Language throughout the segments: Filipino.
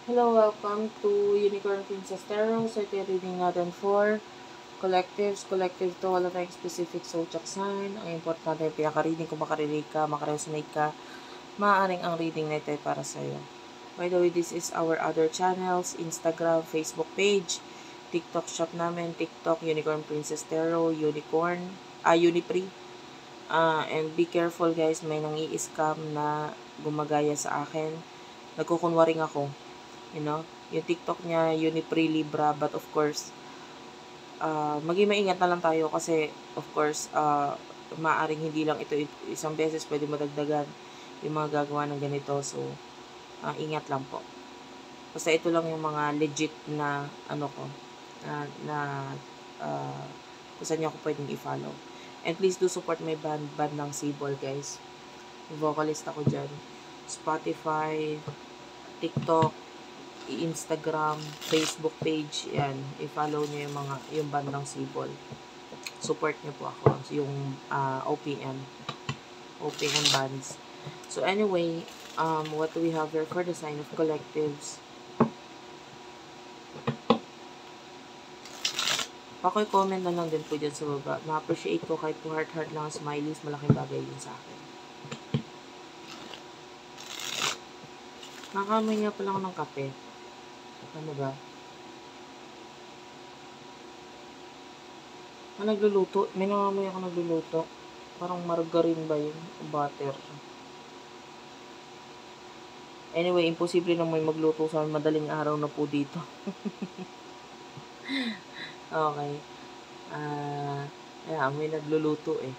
Hello, welcome to Unicorn Princess Tarot. So, ito yung reading natin for collectives. Collective to, wala tayong specific zodiac sign. Ang importante yung pinaka-reading kung makarelate ka, makaresonate ka, maaaring ang reading na ito ay para sa'yo. By the way, this is our other channels, Instagram, Facebook page, TikTok shop namin, TikTok, Unicorn Princess Tarot, Unipri. And be careful guys, may nangi-scam na gumagaya sa akin. Nagkukunwaring ako. Yung TikTok niya, Unipri Libra, but of course, maging maingat na lang tayo kasi, of course, maaring hindi lang ito isang beses, pwede madagdagan yung mga gagawa ng ganito. So, ingat lang po. Basta ito lang yung mga legit na, na kung saan nyo ako pwedeng i-follow. And please do support my band ng Sibol, guys. Vocalist ako dyan. Spotify, TikTok, Instagram, Facebook page, yan. I-follow niyo yung bandang Sibol. Support niyo po ako, yung OPM bands. So anyway, what do we have here for the sign of collectives? Paki-comment na lang din po dyan sa baba. Ma-appreciate ko kahit po heart-heart lang smileys, malaking bagay din sa akin. Nakamoy nga pala ako ng kape. Ano ba? Nagluluto. May nangamoy ako nagluluto. Parang margarine ba yun? O butter. Anyway, imposible na may magluto sa madaling araw na po dito. Okay. May nagluluto eh.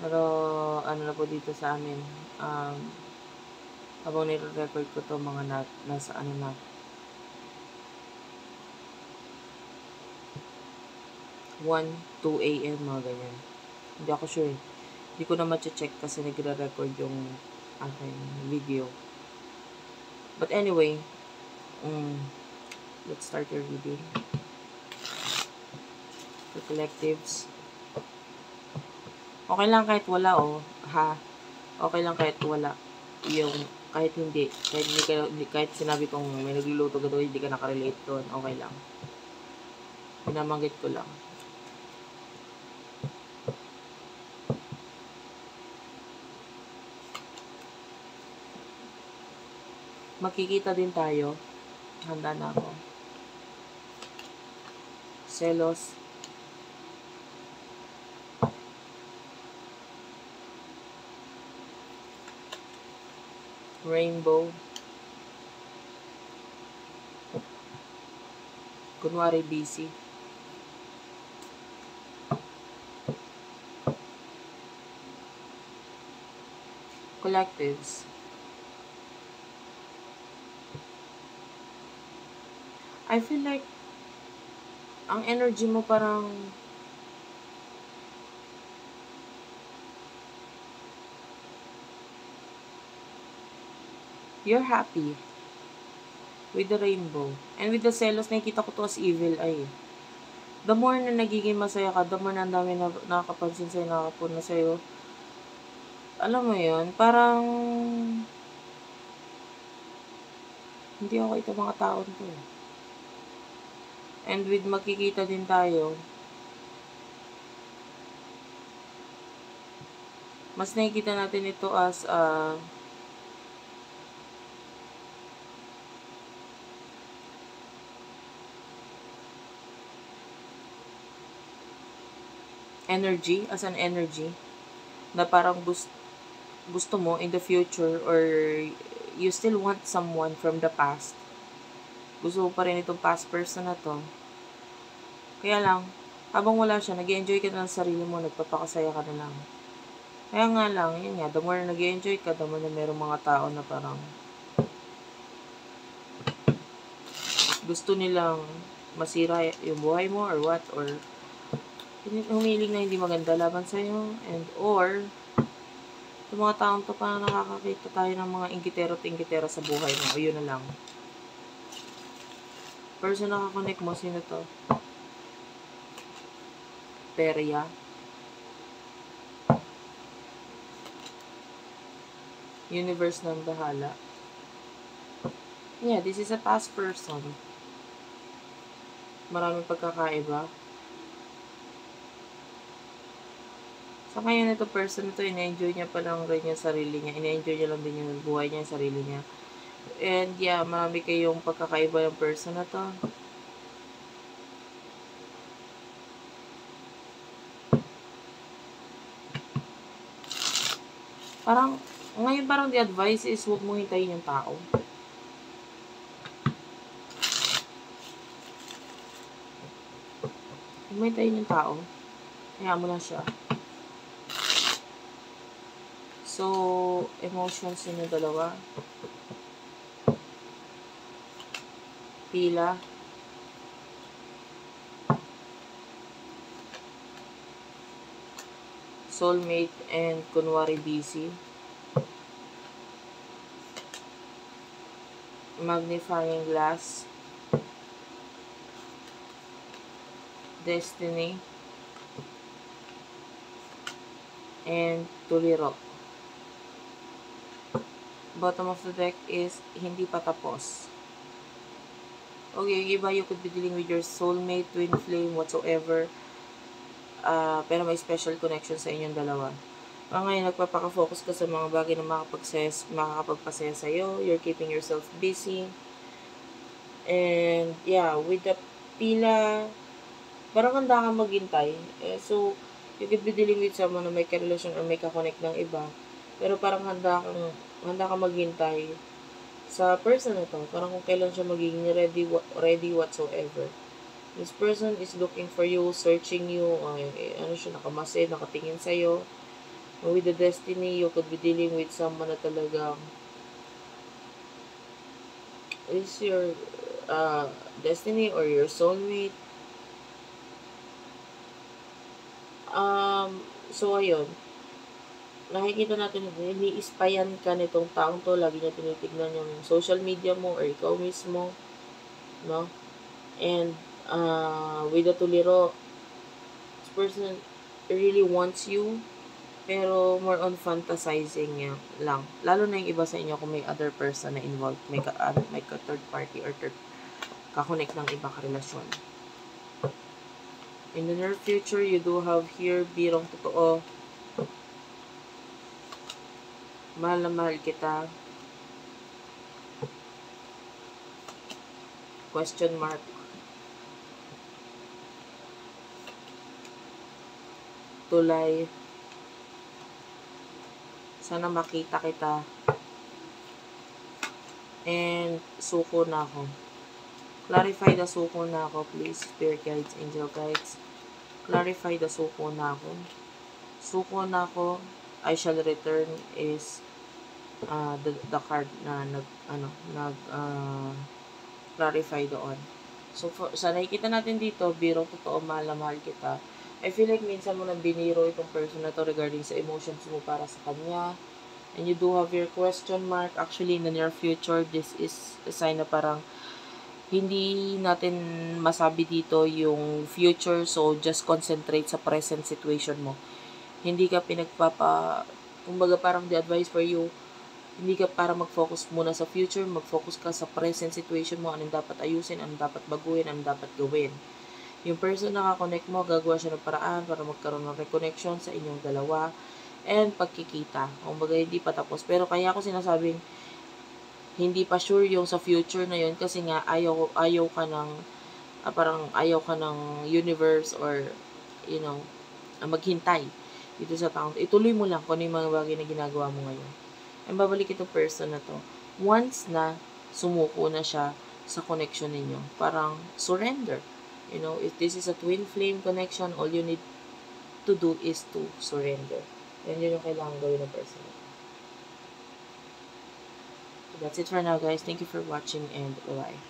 Pero, ano na po dito sa amin. Habang nire-record ko to, mga nasa 1, 2 a.m. mga ganyan. Hindi ako sure. Hindi ko na ma-check kasi nagre-record yung aking video. But anyway, let's start your video. For collectives. Okay lang kahit wala ha. Okay lang kahit wala. Kahit hindi. Kahit sinabi kong may nagluluto ka doon, hindi ka nakarelate doon. Okay lang. Pinamanggit ko lang. Makikita din tayo. Handa na ako. Selos. Rainbow. Kunwari busy. Collectives. I feel like ang energy mo parang you're happy with the rainbow. And with the selos, nakikita ko to as evil eye. The more na nagiging masaya ka, the more na ang dami na nakakapansin sa'yo, nakakapuna sa'yo. Alam mo yun, parang hindi okay ito mga taon to eh. And with makikita din tayo, mas nakikita natin ito as energy, as an energy, na parang gusto mo in the future or you still want someone from the past. Gusto mo pa rin itong past person na to. Kaya lang, habang wala siya, nag-enjoy ka na ng sarili mo, nagpapakasaya ka na lang. Kaya nga lang, yun nga, the more nag-enjoy ka, the more na merong mga tao na parang gusto nilang masira yung buhay mo or what, or humiling na hindi maganda laban sa'yo, and or yung mga taong to parang nakakakita tayo ng mga ingkitero sa buhay mo, o yun na lang. Person na nakakonect mo, sino to? Perya. Universe ng bahala. Yeah, this is a past person. Maraming pagkakaiba. So, ngayon ito person ito, ina-enjoy niya pa lang rin yung sarili niya. Ina-enjoy niya lang din yung buhay niya, yung sarili niya. And yeah, marami kayong pagkakaiba ng person na to. Parang, ngayon parang the advice is huwag mong hintayin yung tao. Huwag mong hintayin yung tao. Hayaan mo lang siya. So, emotions yun yung dalawa. Pila. Soulmate and kunwari busy. Magnifying glass. Destiny. And tuliro. Bottom of the deck is hindi pa tapos. Okay, yung iba you could be dealing with your soulmate, twin flame, whatsoever. Pero may special connection sa inyong dalawa. Ngayon, nagpapaka-focus ka sa mga bagay na makakapagpasaya sa'yo. You're keeping yourself busy. And, yeah, with the pila, parang handa kang maghintay. So, you could be dealing with someone na may karelasyon or may kakonect ng iba. Pero parang handa kang maghintay sa person na to. Parang kung kailan siya magiging ready whatsoever. This person is looking for you, searching you, siya, nakamasid, nakatingin sa'yo. With the destiny, you could be dealing with someone na talagang is your destiny or your soulmate. So, ayun. Nakikita natin, ini-spyan ka nitong taong to. Lagi niya tinitignan yung social media mo or ikaw mismo. No? And, with the tuliro, this person really wants you, pero more on fantasizing niya lang. Lalo na yung iba sa inyo kung may other person na involved, may third party or kakonect ng iba karelasyon. In the near future, you do have here, birong totoo. Mahal na mahal kita. Question mark. Tulay. Sana makita kita. And suko na ako. Clarify the suko na ako, please. Spirit guides, angel guides. Clarify the suko na ako. Suko na ako. I shall return is the card na clarify doon. So, sa nakikita natin dito, birong totoo, mahal na mahal kita. I feel like minsan mo nang biniro itong person na to regarding sa emotions mo para sa kanya. And you do have your question mark. Actually, in the near future, this is a sign na parang hindi natin masabi dito yung future. So, just concentrate sa present situation mo. Hindi ka kumbaga parang the advice for you, hindi ka para mag-focus muna sa future, mag-focus ka sa present situation mo, anong dapat ayusin, anong dapat baguhin, anong dapat gawin. Yung person na kakonect mo, gagawa siya ng paraan para magkaroon ng reconnection sa inyong dalawa and pagkikita. Kumbaga, hindi pa tapos. Pero kaya ako sinasabing, hindi pa sure yung sa future na yun kasi nga ayaw ka ng parang ayaw ka ng universe or maghintay dito sa taong. Ituloy mo lang kung ano yung mga bagay na ginagawa mo ngayon. And babalik itong person na to. Once na sumuko na siya sa connection ninyo, parang surrender. If this is a twin flame connection, all you need to do is to surrender. Yan yun yung kailangan gawin ng person. So that's it for now, guys. Thank you for watching and bye.